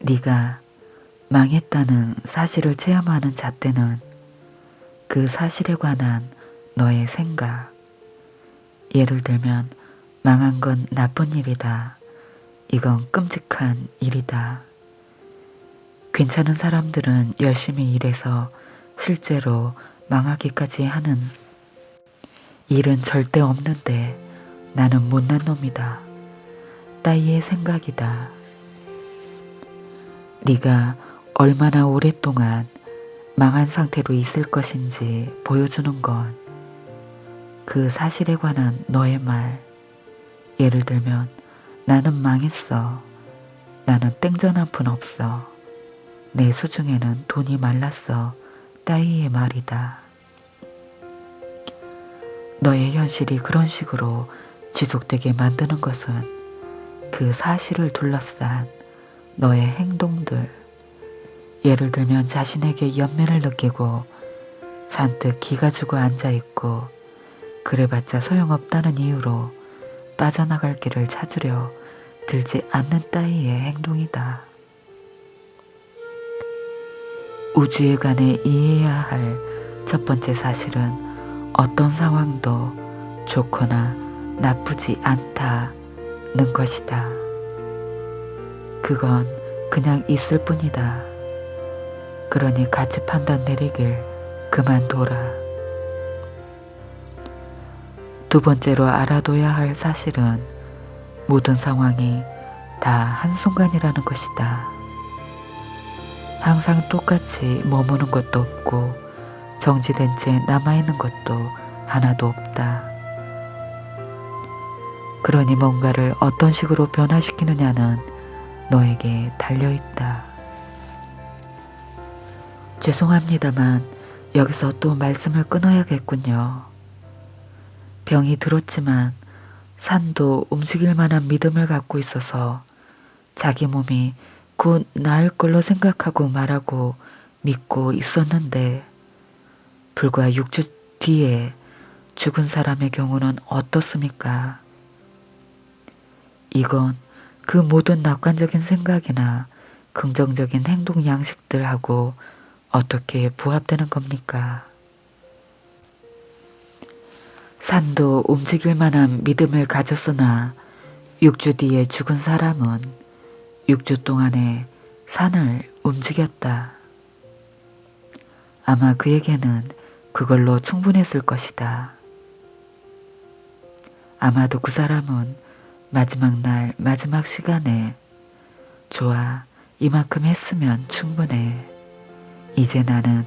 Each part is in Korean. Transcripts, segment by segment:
네가 망했다는 사실을 체험하는 잣대는 그 사실에 관한 너의 생각, 예를 들면 망한 건 나쁜 일이다. 이건 끔찍한 일이다. 괜찮은 사람들은 열심히 일해서 실제로 망하기까지 하는 일은 절대 없는데 나는 못난 놈이다. 따위의 생각이다. 네가 얼마나 오랫동안 망한 상태로 있을 것인지 보여주는 건 그 사실에 관한 너의 말. 예를 들면 나는 망했어. 나는 땡전 한 푼 없어. 내 수중에는 돈이 말랐어. 따위의 말이다. 너의 현실이 그런 식으로 지속되게 만드는 것은 그 사실을 둘러싼 너의 행동들, 예를 들면 자신에게 연민을 느끼고 잔뜩 기가 죽어 앉아있고 그래봤자 소용없다는 이유로 빠져나갈 길을 찾으려 들지 않는 따위의 행동이다. 우주에 관해 이해해야 할 첫 번째 사실은 어떤 상황도 좋거나 나쁘지 않다는 것이다. 그건 그냥 있을 뿐이다. 그러니 가치 판단 내리길 그만둬라. 두 번째로 알아둬야 할 사실은 모든 상황이 다 한순간이라는 것이다. 항상 똑같이 머무는 것도 없고 정지된 채 남아있는 것도 하나도 없다. 그러니 뭔가를 어떤 식으로 변화시키느냐는 너에게 달려있다. 죄송합니다만 여기서 또 말씀을 끊어야겠군요. 병이 들었지만 산도 움직일 만한 믿음을 갖고 있어서 자기 몸이 곧 나을 걸로 생각하고 말하고 믿고 있었는데 불과 6주 뒤에 죽은 사람의 경우는 어떻습니까? 이건 그 모든 낙관적인 생각이나 긍정적인 행동 양식들하고 어떻게 부합되는 겁니까? 산도 움직일 만한 믿음을 가졌으나 6주 뒤에 죽은 사람은 6주 동안에 산을 움직였다. 아마 그에게는 그걸로 충분했을 것이다. 아마도 그 사람은 마지막 날 마지막 시간에 좋아, 이만큼 했으면 충분해. 이제 나는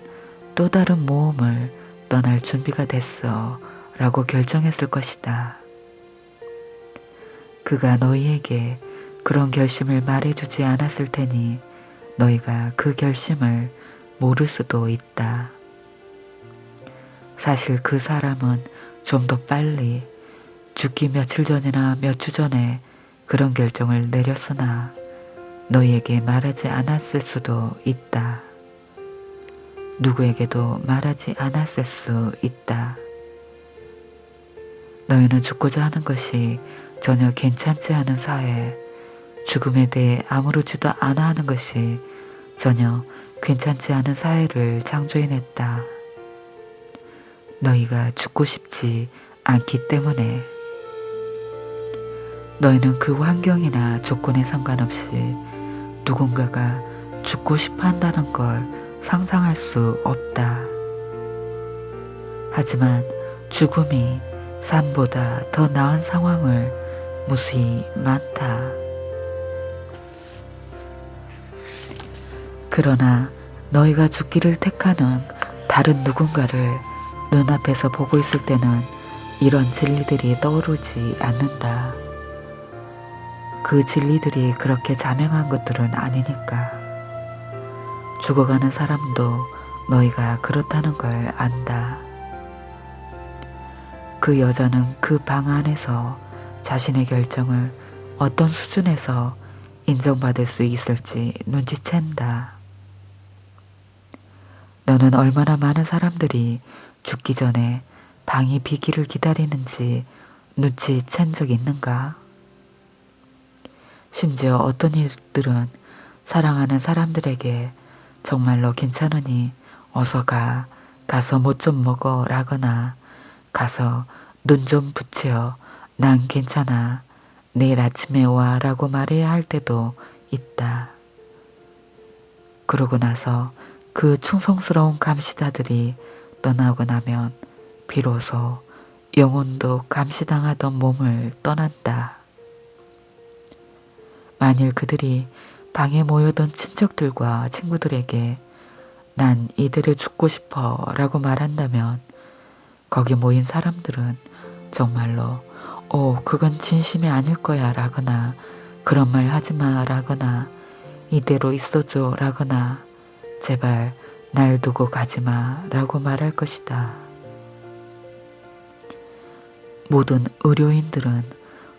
또 다른 모험을 떠날 준비가 됐어 라고 결정했을 것이다. 그가 너희에게 그런 결심을 말해주지 않았을 테니 너희가 그 결심을 모를 수도 있다. 사실 그 사람은 좀 더 빨리 죽기 며칠 전이나 몇 주 전에 그런 결정을 내렸으나 너희에게 말하지 않았을 수도 있다. 누구에게도 말하지 않았을 수 있다. 너희는 죽고자 하는 것이 전혀 괜찮지 않은 사회, 죽음에 대해 아무렇지도 않아 하는 것이 전혀 괜찮지 않은 사회를 창조해냈다. 너희가 죽고 싶지 않기 때문에. 너희는 그 환경이나 조건에 상관없이 누군가가 죽고 싶어 한다는 걸 상상할 수 없다. 하지만 죽음이 삶보다 더 나은 상황을 무수히 많다. 그러나 너희가 죽기를 택하는 다른 누군가를 눈앞에서 보고 있을 때는 이런 진리들이 떠오르지 않는다. 그 진리들이 그렇게 자명한 것들은 아니니까. 죽어가는 사람도 너희가 그렇다는 걸 안다. 그 여자는 그 방 안에서 자신의 결정을 어떤 수준에서 인정받을 수 있을지 눈치챈다. 너는 얼마나 많은 사람들이 죽기 전에 방이 비기를 기다리는지 눈치챈 적 있는가? 심지어 어떤 일들은 사랑하는 사람들에게 정말로 괜찮으니 어서 가서 못 좀 먹어 라거나 가서 눈 좀 붙여 난 괜찮아 내일 아침에 와 라고 말해야 할 때도 있다. 그러고 나서 그 충성스러운 감시자들이 떠나고 나면 비로소 영혼도 감시당하던 몸을 떠난다. 만일 그들이 방에 모여든 친척들과 친구들에게 난 이대로 죽고 싶어 라고 말한다면 거기 모인 사람들은 정말로 그건 진심이 아닐 거야 라거나 그런 말 하지마 라거나 이대로 있어줘 라거나 제발 날 두고 가지마 라고 말할 것이다. 모든 의료인들은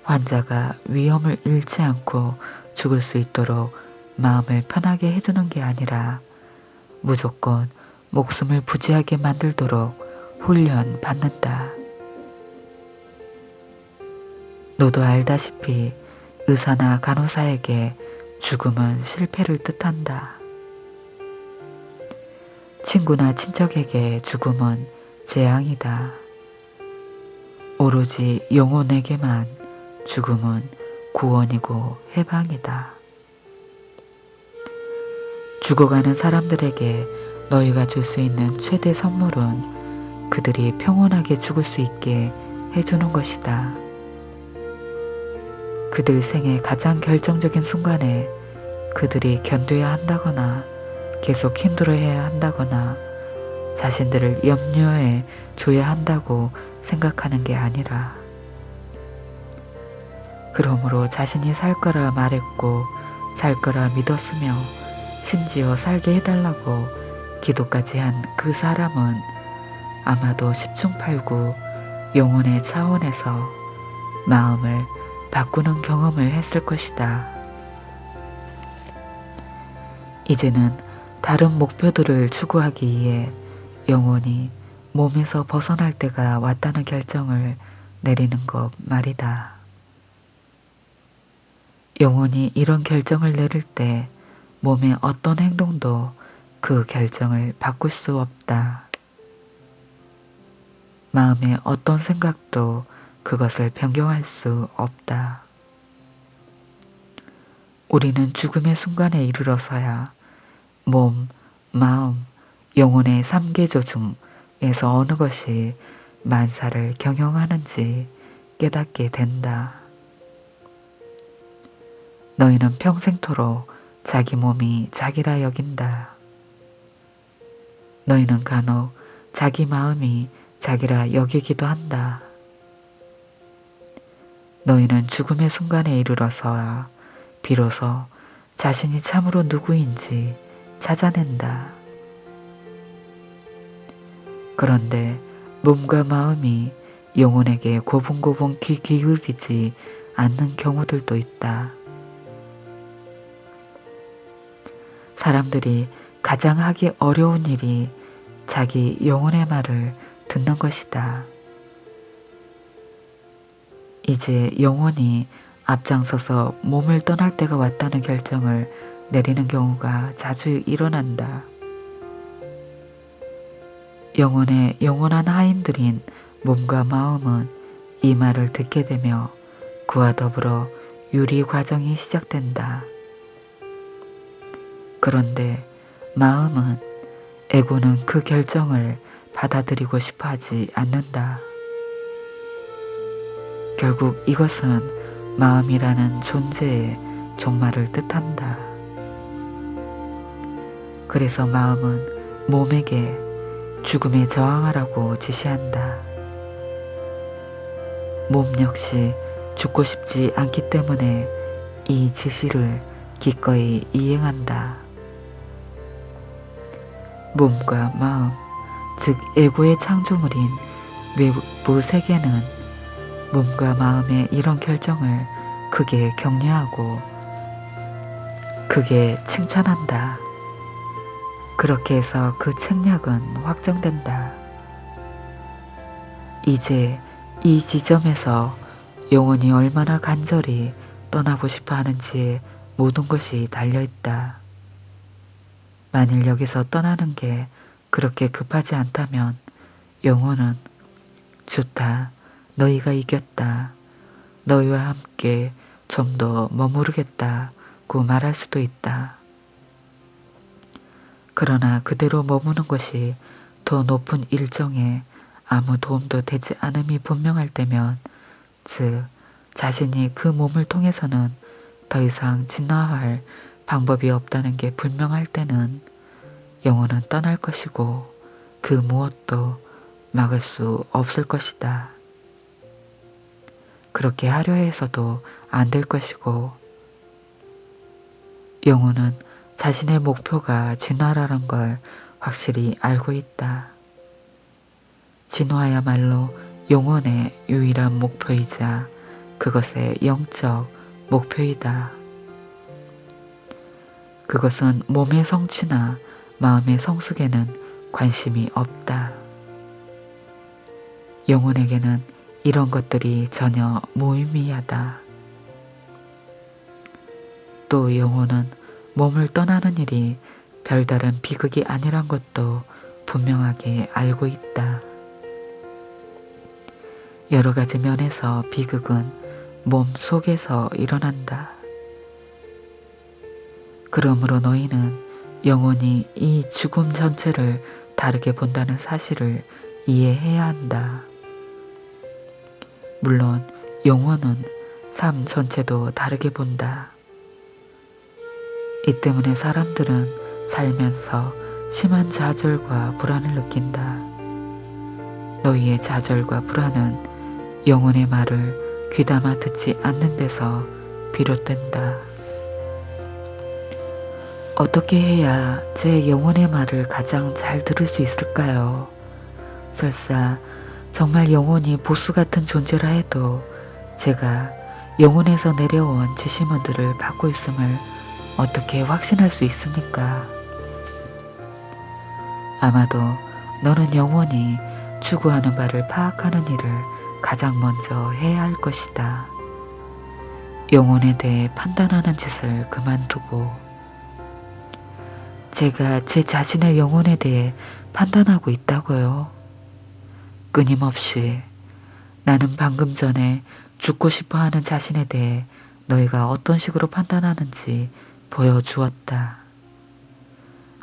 환자가 위험을 잃지 않고 죽을 수 있도록 마음을 편하게 해주는 게 아니라 무조건 목숨을 부지하게 만들도록 훈련 받는다. 너도 알다시피 의사나 간호사에게 죽음은 실패를 뜻한다. 친구나 친척에게 죽음은 재앙이다. 오로지 영혼에게만 죽음은 구원이고 해방이다. 죽어가는 사람들에게 너희가 줄 수 있는 최대 선물은 그들이 평온하게 죽을 수 있게 해주는 것이다. 그들 생의 가장 결정적인 순간에 그들이 견뎌야 한다거나 계속 힘들어해야 한다거나 자신들을 염려해 줘야 한다고 생각하는 게 아니라 그러므로 자신이 살 거라 말했고 살 거라 믿었으며 심지어 살게 해달라고 기도까지 한 그 사람은 아마도 십중팔구 영혼의 차원에서 마음을 바꾸는 경험을 했을 것이다. 이제는 다른 목표들을 추구하기 위해 영혼이 몸에서 벗어날 때가 왔다는 결정을 내리는 것 말이다. 영혼이 이런 결정을 내릴 때 몸의 어떤 행동도 그 결정을 바꿀 수 없다. 마음의 어떤 생각도 그것을 변경할 수 없다. 우리는 죽음의 순간에 이르러서야 몸, 마음, 영혼의 3계조 중에서 어느 것이 만사를 경영하는지 깨닫게 된다. 너희는 평생토록 자기 몸이 자기라 여긴다. 너희는 간혹 자기 마음이 자기라 여기기도 한다. 너희는 죽음의 순간에 이르러서야 비로소 자신이 참으로 누구인지 찾아낸다. 그런데 몸과 마음이 영혼에게 고분고분 귀 기울이지 않는 경우들도 있다. 사람들이 가장 하기 어려운 일이 자기 영혼의 말을 듣는 것이다. 이제 영혼이 앞장서서 몸을 떠날 때가 왔다는 결정을 내리는 경우가 자주 일어난다. 영혼의 영원한 하인들인 몸과 마음은 이 말을 듣게 되며 그와 더불어 유리 과정이 시작된다. 그런데 마음은 에고는 그 결정을 받아들이고 싶어 하지 않는다. 결국 이것은 마음이라는 존재의 종말을 뜻한다. 그래서 마음은 몸에게 죽음에 저항하라고 지시한다. 몸 역시 죽고 싶지 않기 때문에 이 지시를 기꺼이 이행한다. 몸과 마음, 즉 에고의 창조물인 외부 세계는 몸과 마음의 이런 결정을 크게 격려하고 크게 칭찬한다. 그렇게 해서 그 책략은 확정된다. 이제 이 지점에서 영혼이 얼마나 간절히 떠나고 싶어 하는지에 모든 것이 달려있다. 만일 여기서 떠나는 게 그렇게 급하지 않다면 영혼은 좋다. 너희가 이겼다. 너희와 함께 좀 더 머무르겠다고 말할 수도 있다. 그러나 그대로 머무는 것이 더 높은 일정에 아무 도움도 되지 않음이 분명할 때면, 즉 자신이 그 몸을 통해서는 더 이상 진화할 방법이 없다는 게 분명할 때는 영혼은 떠날 것이고 그 무엇도 막을 수 없을 것이다. 그렇게 하려 해서도 안 될 것이고, 영혼은 자신의 목표가 진화라는 걸 확실히 알고 있다. 진화야말로 영혼의 유일한 목표이자 그것의 영적 목표이다. 그것은 몸의 성취나 마음의 성숙에는 관심이 없다. 영혼에게는 이런 것들이 전혀 무의미하다. 또 영혼은 몸을 떠나는 일이 별다른 비극이 아니란 것도 분명하게 알고 있다. 여러 가지 면에서 비극은 몸 속에서 일어난다. 그러므로 너희는 영혼이 이 죽음 전체를 다르게 본다는 사실을 이해해야 한다. 물론 영혼은 삶 전체도 다르게 본다. 이 때문에 사람들은 살면서 심한 좌절과 불안을 느낀다. 너희의 좌절과 불안은 영혼의 말을 귀담아 듣지 않는 데서 비롯된다. 어떻게 해야 제 영혼의 말을 가장 잘 들을 수 있을까요? 설사 정말 영혼이 보수 같은 존재라 해도 제가 영혼에서 내려온 지시문들을 받고 있음을 어떻게 확신할 수 있습니까? 아마도 너는 영혼이 추구하는 바를 파악하는 일을 가장 먼저 해야 할 것이다. 영혼에 대해 판단하는 짓을 그만두고, 제가 제 자신의 영혼에 대해 판단하고 있다고요. 끊임없이 나는 방금 전에 죽고 싶어 하는 자신에 대해 너희가 어떤 식으로 판단하는지 보여주었다.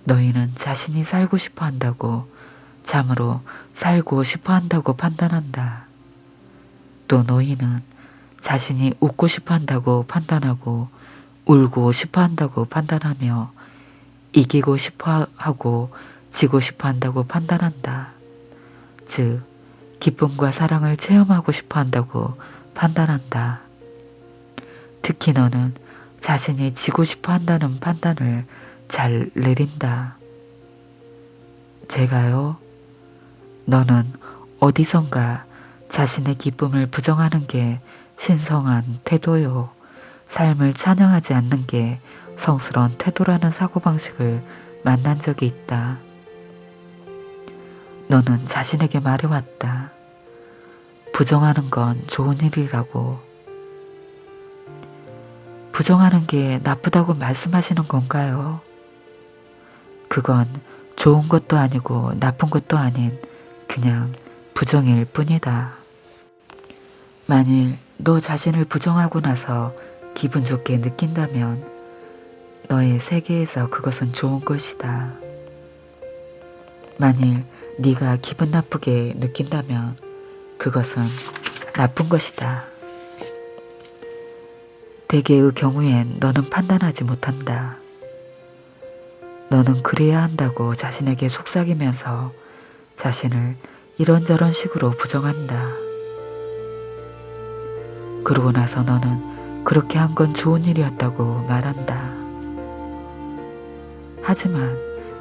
너희는 자신이 살고 싶어 한다고, 참으로 살고 싶어 한다고 판단한다. 또 너희는 자신이 웃고 싶어 한다고 판단하고, 울고 싶어 한다고 판단하며, 이기고 싶어 하고 지고 싶어 한다고 판단한다. 즉, 기쁨과 사랑을 체험하고 싶어 한다고 판단한다. 특히 너는 자신이 지고 싶어 한다는 판단을 잘 내린다. 제가요? 너는 어디선가 자신의 기쁨을 부정하는 게 신성한 태도요, 삶을 찬양하지 않는 게 성스러운 태도라는 사고방식을 만난 적이 있다. 너는 자신에게 말해왔다. 부정하는 건 좋은 일이라고. 부정하는 게 나쁘다고 말씀하시는 건가요? 그건 좋은 것도 아니고 나쁜 것도 아닌 그냥 부정일 뿐이다. 만일 너 자신을 부정하고 나서 기분 좋게 느낀다면 너의 세계에서 그것은 좋은 것이다. 만일 네가 기분 나쁘게 느낀다면 그것은 나쁜 것이다. 대개의 경우엔 너는 판단하지 못한다. 너는 그래야 한다고 자신에게 속삭이면서 자신을 이런저런 식으로 부정한다. 그러고 나서 너는 그렇게 한 건 좋은 일이었다고 말한다. 하지만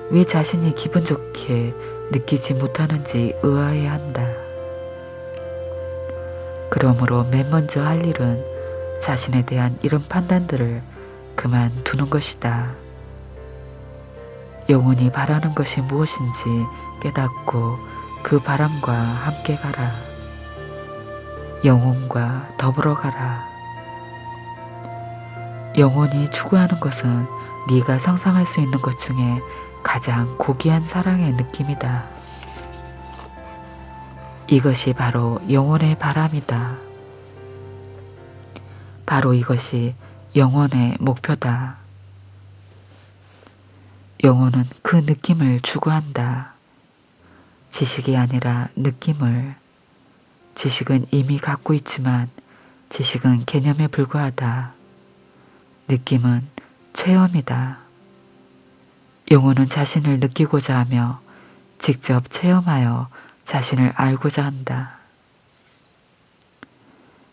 왜 자신이 기분 좋게 느끼지 못하는지 의아해야 한다. 그러므로 맨 먼저 할 일은 자신에 대한 이런 판단들을 그만두는 것이다. 영혼이 바라는 것이 무엇인지 깨닫고 그 바람과 함께 가라. 영혼과 더불어 가라. 영혼이 추구하는 것은 네가 상상할 수 있는 것 중에 가장 고귀한 사랑의 느낌이다. 이것이 바로 영혼의 바람이다. 바로 이것이 영혼의 목표다. 영혼은 그 느낌을 추구한다. 지식이 아니라 느낌을. 지식은 이미 갖고 있지만 지식은 개념에 불과하다. 느낌은 체험이다. 영혼은 자신을 느끼고자 하며 직접 체험하여 자신을 알고자 한다.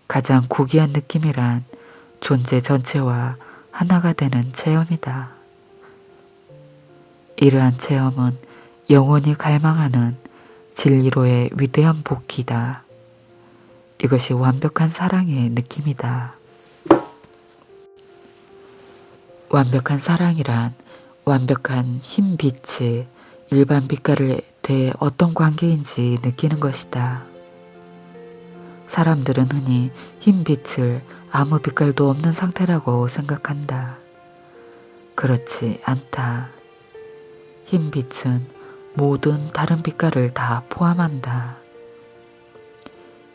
가장 고귀한 느낌이란 존재 전체와 하나가 되는 체험이다. 이러한 체험은 영혼이 갈망하는 진리로의 위대한 복희다. 이것이 완벽한 사랑의 느낌이다. 완벽한 사랑이란 완벽한 흰 빛이 일반 빛깔에 대해 어떤 관계인지 느끼는 것이다. 사람들은 흔히 흰 빛을 아무 빛깔도 없는 상태라고 생각한다. 그렇지 않다. 흰 빛은 모든 다른 빛깔을 다 포함한다.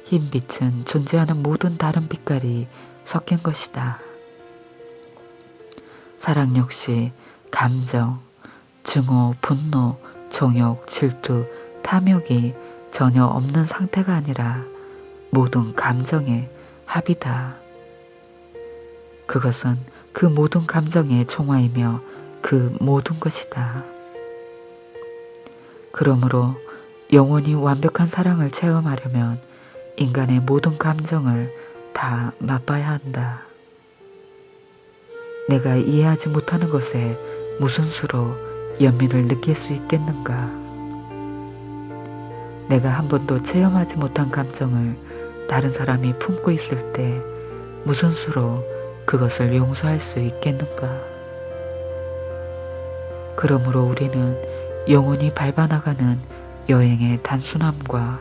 흰 빛은 존재하는 모든 다른 빛깔이 섞인 것이다. 사랑 역시 감정, 증오, 분노, 정욕, 질투, 탐욕이 전혀 없는 상태가 아니라 모든 감정의 합이다. 그것은 그 모든 감정의 총화이며 그 모든 것이다. 그러므로 영원히 완벽한 사랑을 체험하려면 인간의 모든 감정을 다 맛봐야 한다. 내가 이해하지 못하는 것에 무슨 수로 연민을 느낄 수 있겠는가? 내가 한 번도 체험하지 못한 감정을 다른 사람이 품고 있을 때 무슨 수로 그것을 용서할 수 있겠는가? 그러므로 우리는 영원히 밟아나가는 여행의 단순함과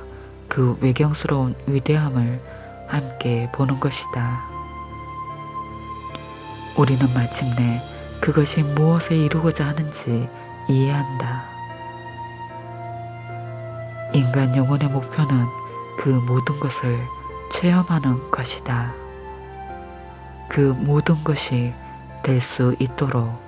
그 외경스러운 위대함을 함께 보는 것이다. 우리는 마침내 그것이 무엇을 이루고자 하는지 이해한다. 인간 영혼의 목표는 그 모든 것을 체험하는 것이다. 그 모든 것이 될 수 있도록.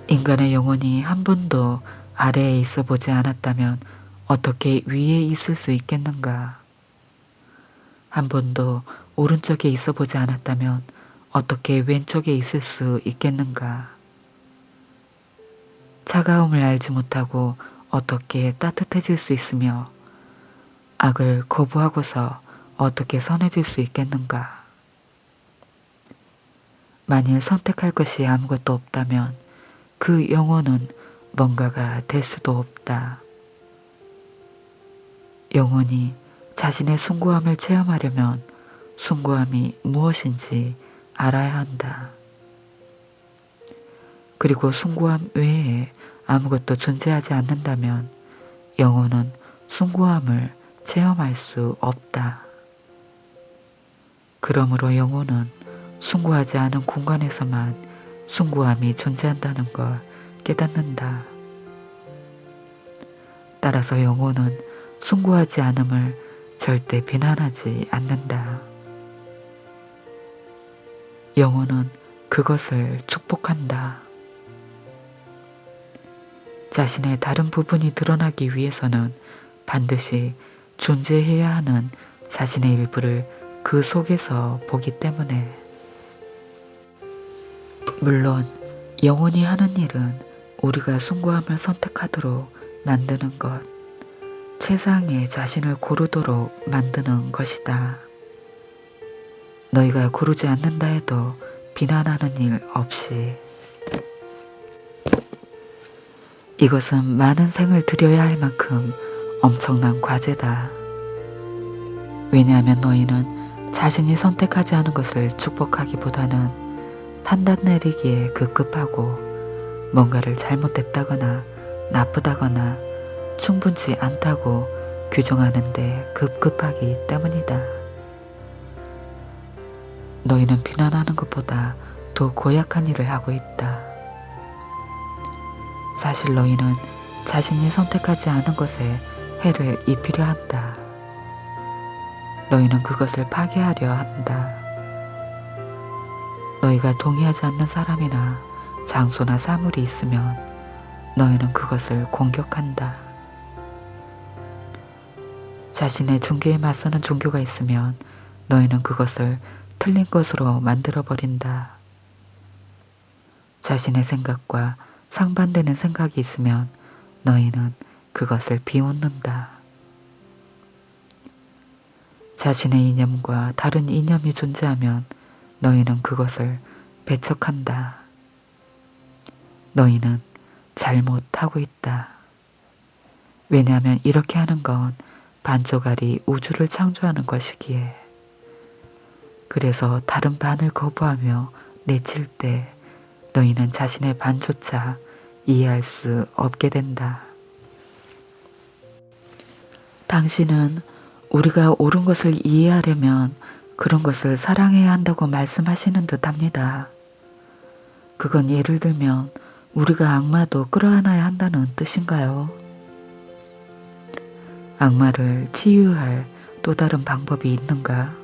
인간의 영혼이 한 번도 아래에 있어 보지 않았다면 어떻게 위에 있을 수 있겠는가? 한 번도 오른쪽에 있어 보지 않았다면 어떻게 왼쪽에 있을 수 있겠는가? 차가움을 알지 못하고 어떻게 따뜻해질 수 있으며 악을 거부하고서 어떻게 선해질 수 있겠는가? 만일 선택할 것이 아무것도 없다면 그 영혼은 뭔가가 될 수도 없다. 영혼이 자신의 숭고함을 체험하려면 숭고함이 무엇인지 알아야 한다. 그리고 숭고함 외에 아무것도 존재하지 않는다면 영혼은 숭고함을 체험할 수 없다. 그러므로 영혼은 숭고하지 않은 공간에서만 숭고함이 존재한다는 걸 깨닫는다. 따라서 영혼은 숭고하지 않음을 절대 비난하지 않는다. 영혼은 그것을 축복한다. 자신의 다른 부분이 드러나기 위해서는 반드시 존재해야 하는 자신의 일부를 그 속에서 보기 때문에. 물론 영혼이 하는 일은 우리가 숭고함을 선택하도록 만드는 것, 최상의 자신을 고르도록 만드는 것이다. 너희가 고르지 않는다 해도 비난하는 일 없이. 이것은 많은 생을 들여야 할 만큼 엄청난 과제다. 왜냐하면 너희는 자신이 선택하지 않은 것을 축복하기보다는 판단 내리기에 급급하고 뭔가를 잘못했다거나 나쁘다거나 충분치 않다고 규정하는 데 급급하기 때문이다. 너희는 비난하는 것보다 더 고약한 일을 하고 있다. 사실 너희는 자신이 선택하지 않은 것에 해를 입히려 한다. 너희는 그것을 파괴하려 한다. 너희가 동의하지 않는 사람이나 장소나 사물이 있으면 너희는 그것을 공격한다. 자신의 종교에 맞서는 종교가 있으면 너희는 그것을 틀린 것으로 만들어버린다. 자신의 생각과 상반되는 생각이 있으면 너희는 그것을 비웃는다. 자신의 이념과 다른 이념이 존재하면 너희는 그것을 배척한다. 너희는 잘못하고 있다. 왜냐하면 이렇게 하는 건 반조각이 우주를 창조하는 것이기에. 그래서 다른 반을 거부하며 내칠 때 너희는 자신의 반조차 이해할 수 없게 된다. 당신은 우리가 옳은 것을 이해하려면 그런 것을 사랑해야 한다고 말씀하시는 듯 합니다. 그건 예를 들면 우리가 악마도 끌어안아야 한다는 뜻인가요? 악마를 치유할 또 다른 방법이 있는가?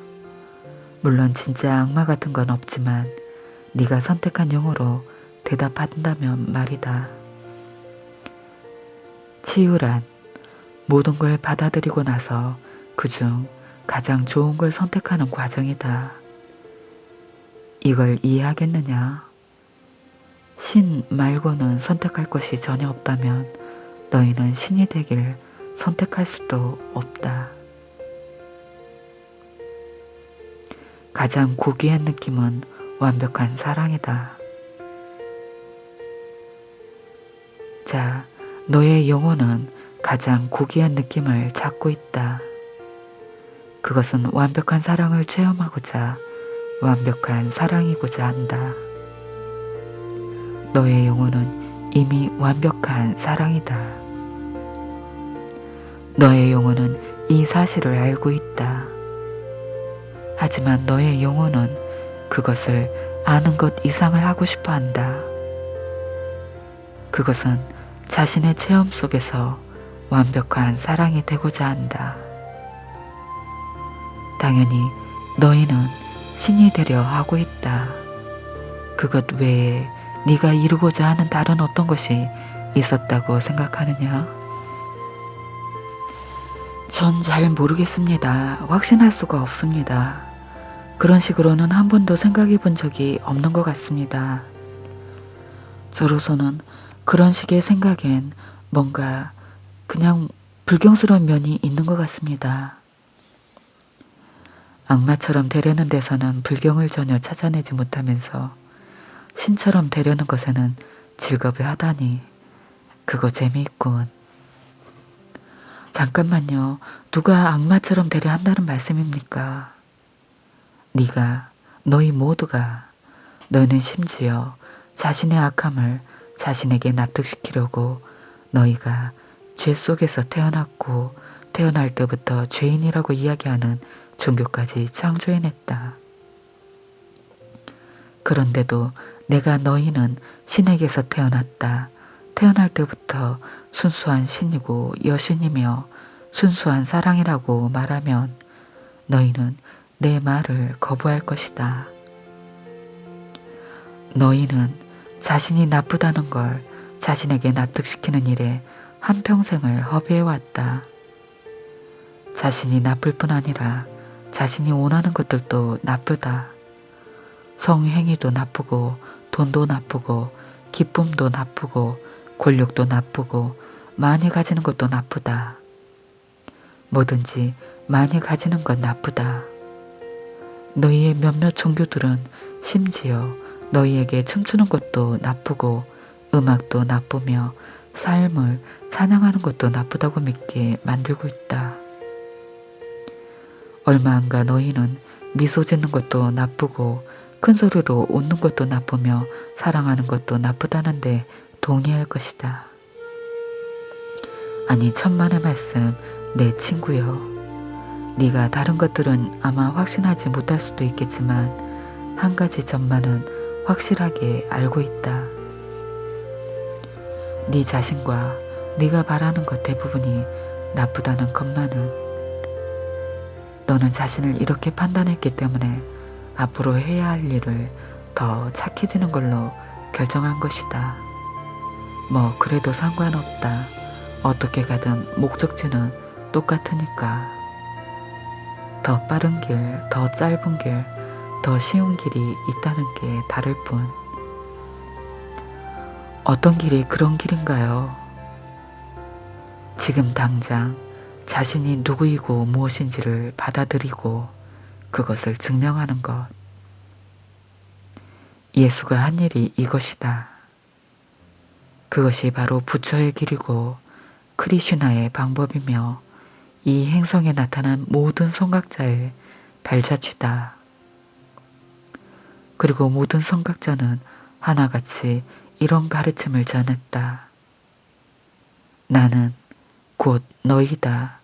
물론 진짜 악마 같은 건 없지만 네가 선택한 용어로 대답한다면 말이다. 치유란 모든 걸 받아들이고 나서 그중 가장 좋은 걸 선택하는 과정이다. 이걸 이해하겠느냐? 신 말고는 선택할 것이 전혀 없다면 너희는 신이 되길 선택할 수도 없다. 가장 고귀한 느낌은 완벽한 사랑이다. 자, 너의 영혼은 가장 고귀한 느낌을 찾고 있다. 그것은 완벽한 사랑을 체험하고자 완벽한 사랑이고자 한다. 너의 영혼은 이미 완벽한 사랑이다. 너의 영혼은 이 사실을 알고 있다. 하지만 너의 영혼은 그것을 아는 것 이상을 하고 싶어 한다. 그것은 자신의 체험 속에서 완벽한 사랑이 되고자 한다. 당연히 너희는 신이 되려 하고 있다. 그것 외에 네가 이루고자 하는 다른 어떤 것이 있었다고 생각하느냐? 전 잘 모르겠습니다. 확신할 수가 없습니다. 그런 식으로는 한 번도 생각해 본 적이 없는 것 같습니다. 저로서는 그런 식의 생각엔 뭔가 그냥 불경스러운 면이 있는 것 같습니다. 악마처럼 되려는 데서는 불경을 전혀 찾아내지 못하면서 신처럼 되려는 것에는 즐겁을 하다니 그거 재미있군. 잠깐만요. 누가 악마처럼 되려 한다는 말씀입니까? 네가, 너희 모두가, 너희는 심지어 자신의 악함을 자신에게 납득시키려고 너희가 죄 속에서 태어났고 태어날 때부터 죄인이라고 이야기하는 종교까지 창조해냈다. 그런데도 내가 너희는 신에게서 태어났다. 태어날 때부터 순수한 신이고 여신이며 순수한 사랑이라고 말하면 너희는 내 말을 거부할 것이다. 너희는 자신이 나쁘다는 걸 자신에게 납득시키는 일에 한평생을 허비해왔다. 자신이 나쁠 뿐 아니라 자신이 원하는 것들도 나쁘다. 성행위도 나쁘고 돈도 나쁘고 기쁨도 나쁘고 권력도 나쁘고 많이 가지는 것도 나쁘다. 뭐든지 많이 가지는 건 나쁘다. 너희의 몇몇 종교들은 심지어 너희에게 춤추는 것도 나쁘고 음악도 나쁘며 삶을 찬양하는 것도 나쁘다고 믿게 만들고 있다. 얼마 안 가 너희는 미소 짓는 것도 나쁘고 큰 소리로 웃는 것도 나쁘며 사랑하는 것도 나쁘다는데 동의할 것이다. 아니 천만의 말씀 내 친구여. 네가 다른 것들은 아마 확신하지 못할 수도 있겠지만 한 가지 점만은 확실하게 알고 있다. 네 자신과 네가 바라는 것 대부분이 나쁘다는 것만은. 너는 자신을 이렇게 판단했기 때문에 앞으로 해야 할 일을 더 착해지는 걸로 결정한 것이다. 뭐 그래도 상관없다. 어떻게 가든 목적지는 똑같으니까. 더 빠른 길, 더 짧은 길, 더 쉬운 길이 있다는 게 다를 뿐. 어떤 길이 그런 길인가요? 지금 당장 자신이 누구이고 무엇인지를 받아들이고 그것을 증명하는 것. 예수가 한 일이 이것이다. 그것이 바로 부처의 길이고 크리슈나의 방법이며 이 행성에 나타난 모든 선각자의 발자취다. 그리고 모든 선각자는 하나같이 이런 가르침을 전했다. 나는 곧 너희다.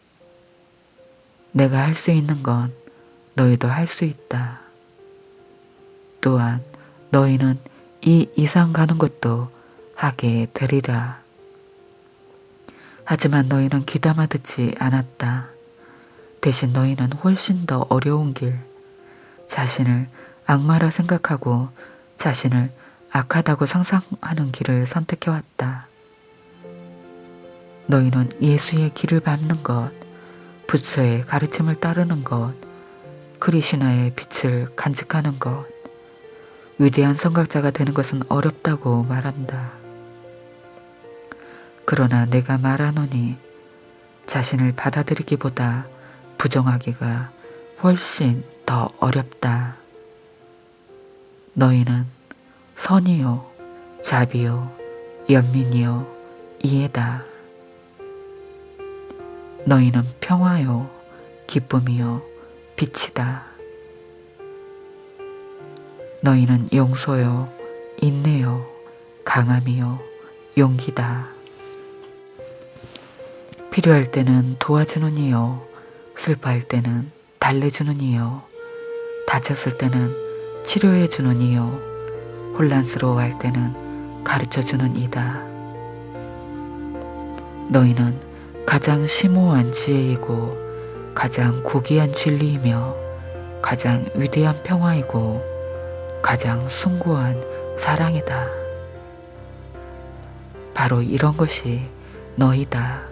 내가 할 수 있는 건 너희도 할 수 있다. 또한 너희는 이 이상 가는 것도 하게 되리라. 하지만 너희는 귀담아 듣지 않았다. 대신 너희는 훨씬 더 어려운 길, 자신을 악마라 생각하고 자신을 악하다고 상상하는 길을 선택해왔다. 너희는 예수의 길을 밟는 것, 부처의 가르침을 따르는 것, 크리슈나의 빛을 간직하는 것, 위대한 선각자가 되는 것은 어렵다고 말한다. 그러나 내가 말하노니 자신을 받아들이기보다 부정하기가 훨씬 더 어렵다. 너희는 선이요, 자비요, 연민이요, 이해다. 너희는 평화요, 기쁨이요, 빛이다. 너희는 용서요, 인내요, 강함이요, 용기다. 필요할 때는 도와주는 이요, 슬퍼할 때는 달래주는 이요, 다쳤을 때는 치료해주는 이요, 혼란스러워할 때는 가르쳐주는 이다. 너희는 가장 심오한 지혜이고 가장 고귀한 진리이며 가장 위대한 평화이고 가장 숭고한 사랑이다. 바로 이런 것이 너희다.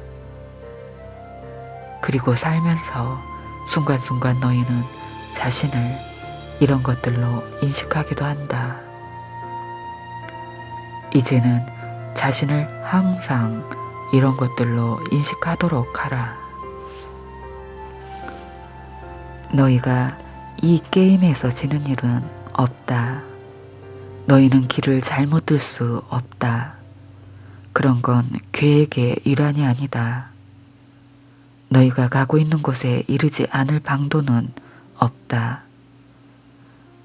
그리고 살면서 순간순간 너희는 자신을 이런 것들로 인식하기도 한다. 이제는 자신을 항상 이런 것들로 인식하도록 하라. 너희가 이 게임에서 지는 일은 없다. 너희는 길을 잘못 들 수 없다. 그런 건 계획의 일환이 아니다. 너희가 가고 있는 곳에 이르지 않을 방도는 없다.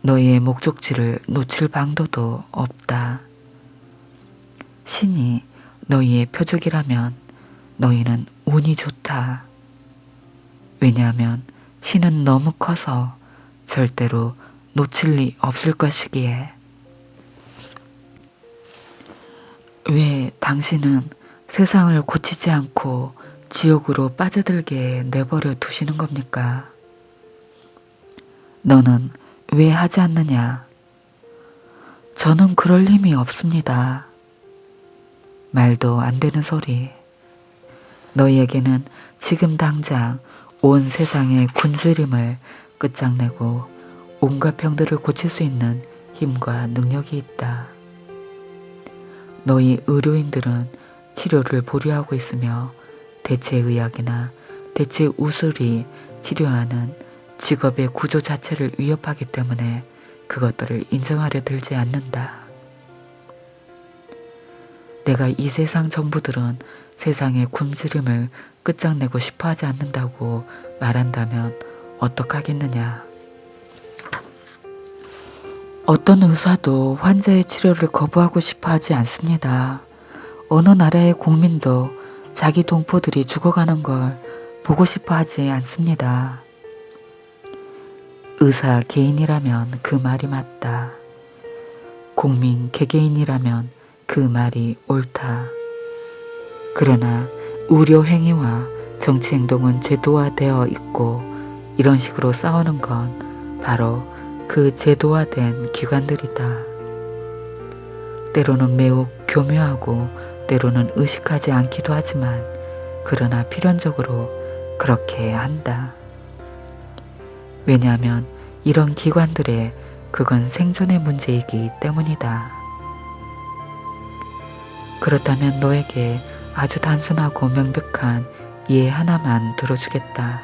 너희의 목적지를 놓칠 방도도 없다. 신이 너희의 표적이라면 너희는 운이 좋다. 왜냐하면 신은 너무 커서 절대로 놓칠 리 없을 것이기에. 왜 당신은 세상을 고치지 않고 지옥으로 빠져들게 내버려 두시는 겁니까? 너는 왜 하지 않느냐? 저는 그럴 힘이 없습니다. 말도 안 되는 소리. 너희에게는 지금 당장 온 세상의 굶주림을 끝장내고 온갖 병들을 고칠 수 있는 힘과 능력이 있다. 너희 의료인들은 치료를 보류하고 있으며 대체의학이나 대체우술이 치료하는 직업의 구조 자체를 위협하기 때문에 그것들을 인정하려 들지 않는다. 내가 이 세상 정부들은 세상의 굶주림을 끝장내고 싶어 하지 않는다고 말한다면 어떡하겠느냐. 어떤 의사도 환자의 치료를 거부하고 싶어 하지 않습니다. 어느 나라의 국민도 자기 동포들이 죽어가는 걸 보고 싶어 하지 않습니다. 의사 개인이라면 그 말이 맞다. 국민 개개인이라면 그 말이 옳다. 그러나 의료 행위와 정치 행동은 제도화되어 있고 이런 식으로 싸우는 건 바로 그 제도화된 기관들이다. 때로는 매우 교묘하고 때로는 의식하지 않기도 하지만 그러나 필연적으로 그렇게 한다. 왜냐하면 이런 기관들의 그건 생존의 문제이기 때문이다. 그렇다면 너에게 아주 단순하고 명백한 이해 하나만 들어주겠다.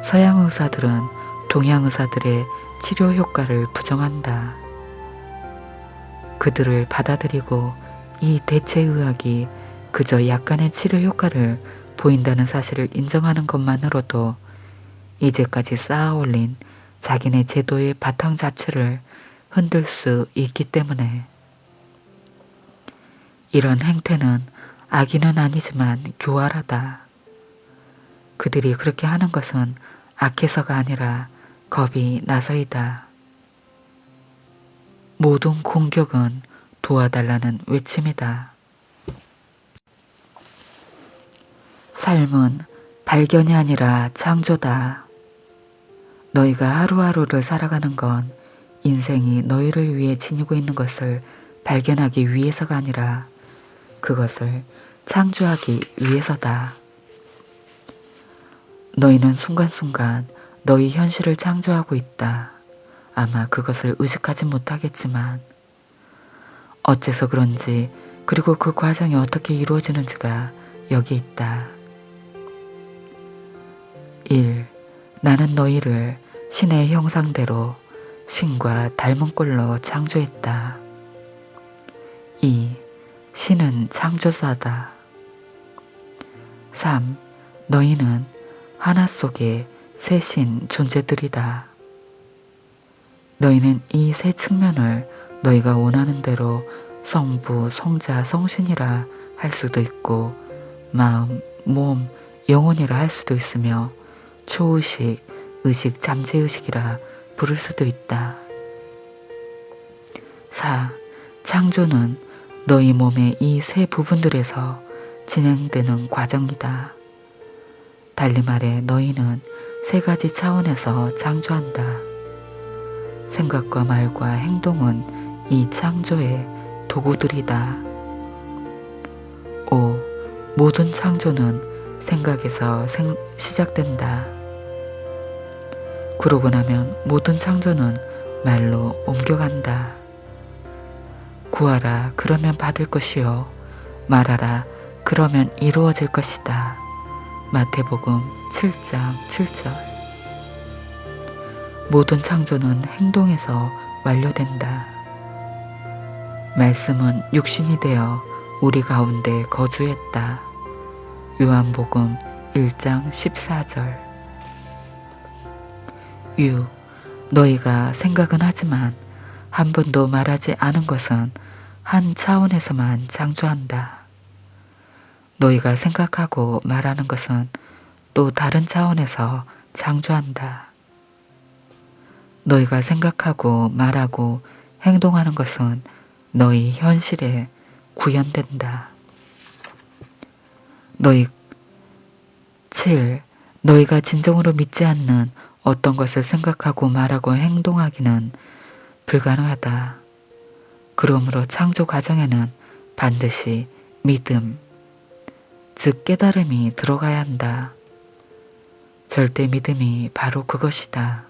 서양 의사들은 동양 의사들의 치료 효과를 부정한다. 그들을 받아들이고 이 대체의학이 그저 약간의 치료 효과를 보인다는 사실을 인정하는 것만으로도 이제까지 쌓아올린 자기네 제도의 바탕 자체를 흔들 수 있기 때문에 이런 행태는 악의는 아니지만 교활하다. 그들이 그렇게 하는 것은 악해서가 아니라 겁이 나서이다. 모든 공격은 도와달라는 외침이다. 삶은 발견이 아니라 창조다. 너희가 하루하루를 살아가는 건 인생이 너희를 위해 지니고 있는 것을 발견하기 위해서가 아니라 그것을 창조하기 위해서다. 너희는 순간순간 너희 현실을 창조하고 있다. 아마 그것을 의식하지 못하겠지만 어째서 그런지 그리고 그 과정이 어떻게 이루어지는지가 여기 있다. 1. 나는 너희를 신의 형상대로 신과 닮은 꼴로 창조했다. 2. 신은 창조자다. 3. 너희는 하나 속에 세 신 존재들이다. 너희는 이 세 측면을 너희가 원하는 대로 성부, 성자, 성신이라 할 수도 있고 마음, 몸, 영혼이라 할 수도 있으며 초의식, 의식, 잠재의식이라 부를 수도 있다. 4. 창조는 너희 몸의 이 세 부분들에서 진행되는 과정이다. 달리 말해 너희는 세 가지 차원에서 창조한다. 생각과 말과 행동은 이 창조의 도구들이다. 5. 모든 창조는 생각에서 시작된다. 그러고 나면 모든 창조는 말로 옮겨간다. 구하라 그러면 받을 것이요 말하라 그러면 이루어질 것이다. 마태복음 7장 7절. 모든 창조는 행동에서 완료된다. 말씀은 육신이 되어 우리 가운데 거주했다. 요한복음 1장 14절. 유, 너희가 생각은 하지만 한 번도 말하지 않은 것은 한 차원에서만 창조한다. 너희가 생각하고 말하는 것은 또 다른 차원에서 창조한다. 너희가 생각하고 말하고 행동하는 것은 너희 현실에 구현된다. 7. 너희가 진정으로 믿지 않는 어떤 것을 생각하고 말하고 행동하기는 불가능하다. 그러므로 창조 과정에는 반드시 믿음, 즉 깨달음이 들어가야 한다. 절대 믿음이 바로 그것이다.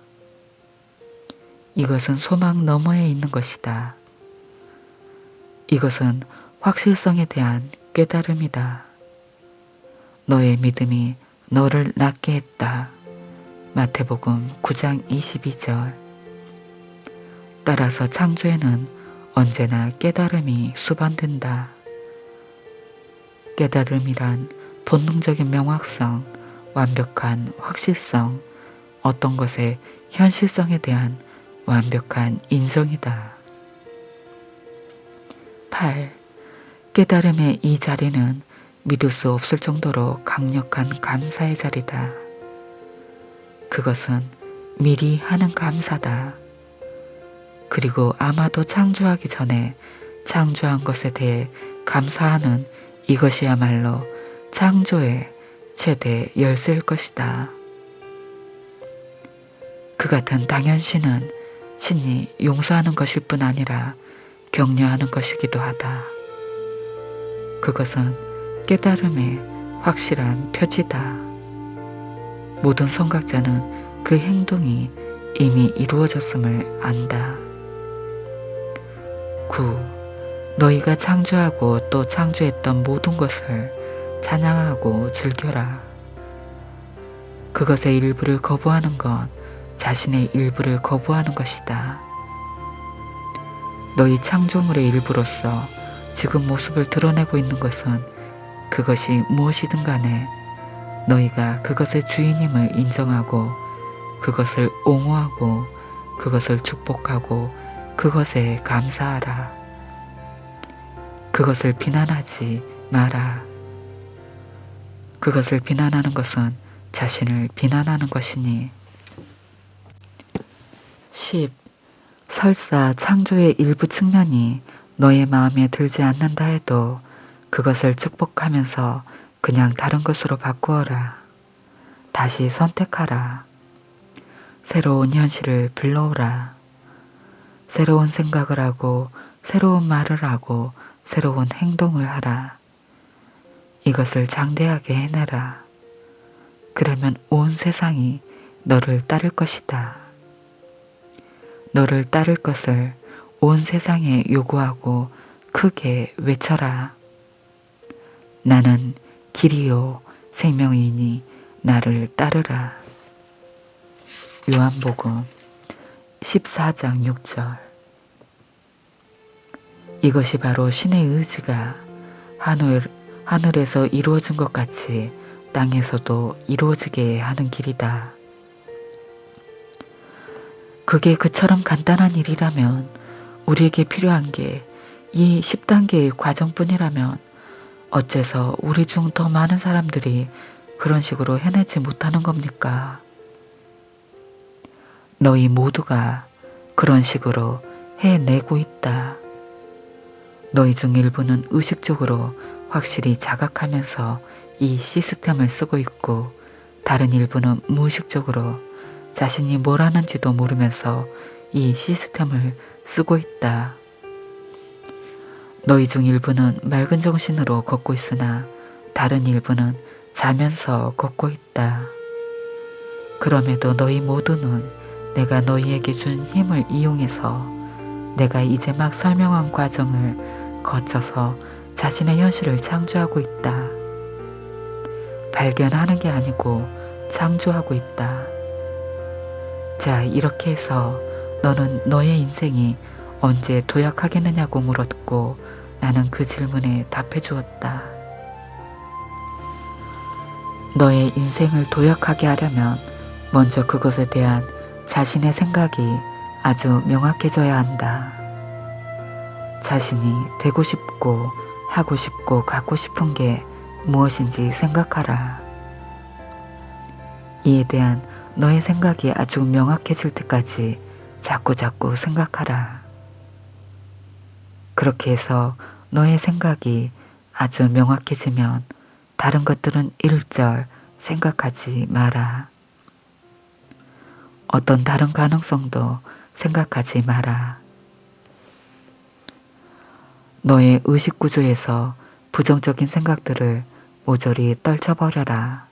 이것은 소망 너머에 있는 것이다. 이것은 확실성에 대한 깨달음이다. 너의 믿음이 너를 낫게 했다. 마태복음 9장 22절. 따라서 창조에는 언제나 깨달음이 수반된다. 깨달음이란 본능적인 명확성, 완벽한 확실성, 어떤 것의 현실성에 대한 완벽한 인정이다. 8. 깨달음의 이 자리는 믿을 수 없을 정도로 강력한 감사의 자리다. 그것은 미리 하는 감사다. 그리고 아마도 창조하기 전에 창조한 것에 대해 감사하는 이것이야말로 창조의 최대 열쇠일 것이다. 그 같은 당연시는 친히 용서하는 것일 뿐 아니라 격려하는 것이기도 하다. 그것은 깨달음의 확실한 표지다. 모든 선각자는 그 행동이 이미 이루어졌음을 안다. 9. 너희가 창조하고 또 창조했던 모든 것을 찬양하고 즐겨라. 그것의 일부를 거부하는 건 자신의 일부를 거부하는 것이다. 너희 창조물의 일부로서 지금 모습을 드러내고 있는 것은 그것이 무엇이든 간에 너희가 그것의 주인임을 인정하고 그것을 옹호하고 그것을 축복하고 그것에 감사하라. 그것을 비난하지 마라. 그것을 비난하는 것은 자신을 비난하는 것이니. 10. 설사 창조의 일부 측면이 너의 마음에 들지 않는다 해도 그것을 축복하면서 그냥 다른 것으로 바꾸어라. 다시 선택하라. 새로운 현실을 불러오라. 새로운 생각을 하고 새로운 말을 하고 새로운 행동을 하라. 이것을 장대하게 해내라. 그러면 온 세상이 너를 따를 것이다. 너를 따를 것을 온 세상에 요구하고 크게 외쳐라. 나는 길이요 생명이니 나를 따르라. 요한복음 14장 6절. 이것이 바로 신의 의지가 하늘에서 이루어진 것 같이 땅에서도 이루어지게 하는 길이다. 그게 그처럼 간단한 일이라면, 우리에게 필요한 게 이 10단계의 과정뿐이라면 어째서 우리 중 더 많은 사람들이 그런 식으로 해내지 못하는 겁니까? 너희 모두가 그런 식으로 해내고 있다. 너희 중 일부는 의식적으로 확실히 자각하면서 이 시스템을 쓰고 있고, 다른 일부는 무의식적으로 자신이 뭘 하는지도 모르면서 이 시스템을 쓰고 있다. 너희 중 일부는 맑은 정신으로 걷고 있으나 다른 일부는 자면서 걷고 있다. 그럼에도 너희 모두는 내가 너희에게 준 힘을 이용해서 내가 이제 막 설명한 과정을 거쳐서 자신의 현실을 창조하고 있다. 발견하는 게 아니고 창조하고 있다. 자, 이렇게 해서 너는 너의 인생이 언제 도약하겠느냐고 물었고 나는 그 질문에 답해 주었다. 너의 인생을 도약하게 하려면 먼저 그것에 대한 자신의 생각이 아주 명확해져야 한다. 자신이 되고 싶고 하고 싶고 갖고 싶은 게 무엇인지 생각하라. 이에 대한 너의 생각이 아주 명확해질 때까지 자꾸자꾸 생각하라. 그렇게 해서 너의 생각이 아주 명확해지면 다른 것들은 일절 생각하지 마라. 어떤 다른 가능성도 생각하지 마라. 너의 의식구조에서 부정적인 생각들을 모조리 떨쳐버려라.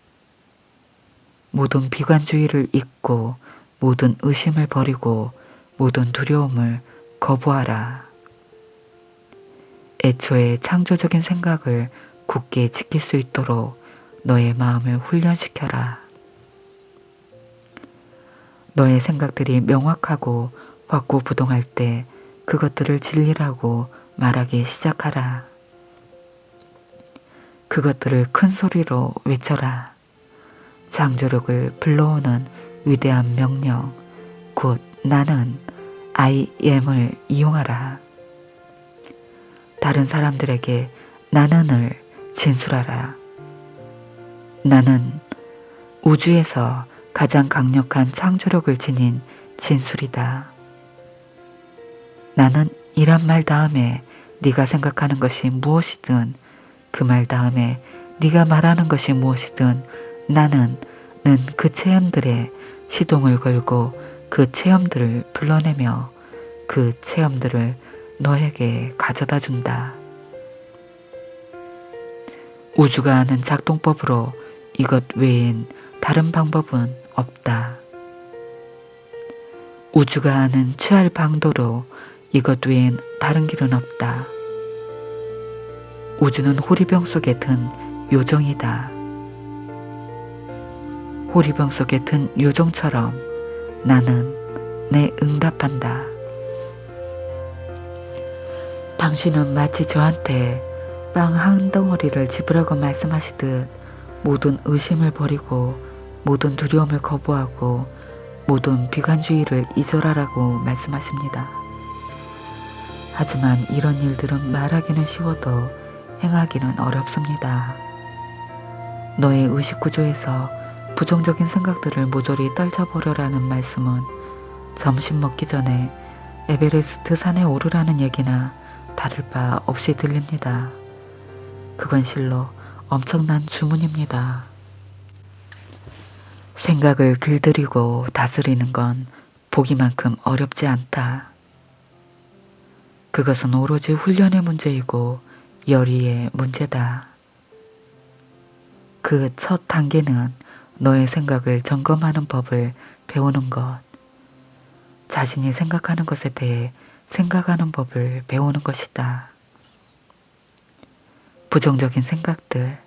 모든 비관주의를 잊고 모든 의심을 버리고 모든 두려움을 거부하라. 애초에 창조적인 생각을 굳게 지킬 수 있도록 너의 마음을 훈련시켜라. 너의 생각들이 명확하고 확고부동할 때 그것들을 진리라고 말하기 시작하라. 그것들을 큰 소리로 외쳐라. 창조력을 불러오는 위대한 명령, 곧 나는 I am을 이용하라. 다른 사람들에게 나는을 진술하라. 나는 우주에서 가장 강력한 창조력을 지닌 진술이다. 나는 이란 말 다음에 네가 생각하는 것이 무엇이든 그 말 다음에 네가 말하는 것이 무엇이든 나는 는 그 체험들에 시동을 걸고 그 체험들을 불러내며 그 체험들을 너에게 가져다 준다. 우주가 아는 작동법으로 이것 외엔 다른 방법은 없다. 우주가 아는 취할 방도로 이것 외엔 다른 길은 없다. 우주는 호리병 속에 든 요정이다. 호리병 속에 든 요정처럼 나는 내 응답한다. 당신은 마치 저한테 빵 한 덩어리를 집으라고 말씀하시듯 모든 의심을 버리고 모든 두려움을 거부하고 모든 비관주의를 잊어라라고 말씀하십니다. 하지만 이런 일들은 말하기는 쉬워도 행하기는 어렵습니다. 너의 의식구조에서 부정적인 생각들을 모조리 떨쳐버려라는 말씀은 점심 먹기 전에 에베레스트 산에 오르라는 얘기나 다를 바 없이 들립니다. 그건 실로 엄청난 주문입니다. 생각을 길들이고 다스리는 건 보기만큼 어렵지 않다. 그것은 오로지 훈련의 문제이고 열의의 문제다. 그 첫 단계는 너의 생각을 점검하는 법을 배우는 것, 자신이 생각하는 것에 대해 생각하는 법을 배우는 것이다. 부정적인 생각들,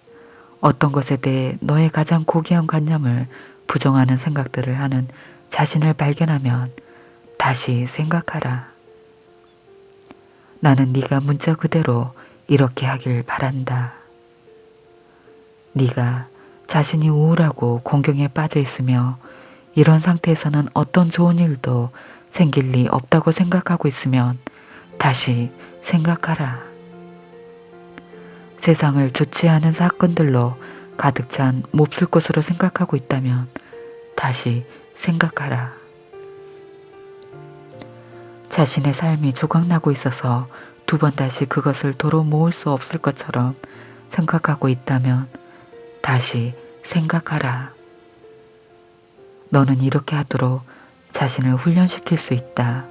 어떤 것에 대해 너의 가장 고귀한 관념을 부정하는 생각들을 하는 자신을 발견하면 다시 생각하라. 나는 네가 문자 그대로 이렇게 하길 바란다. 네가 자신이 우울하고 공경에 빠져 있으며 이런 상태에서는 어떤 좋은 일도 생길 리 없다고 생각하고 있으면 다시 생각하라. 세상을 좋지 않은 사건들로 가득 찬 몹쓸 것으로 생각하고 있다면 다시 생각하라. 자신의 삶이 조각나고 있어서 두 번 다시 그것을 도로 모을 수 없을 것처럼 생각하고 있다면 다시 생각하라. 너는 이렇게 하도록 자신을 훈련시킬 수 있다.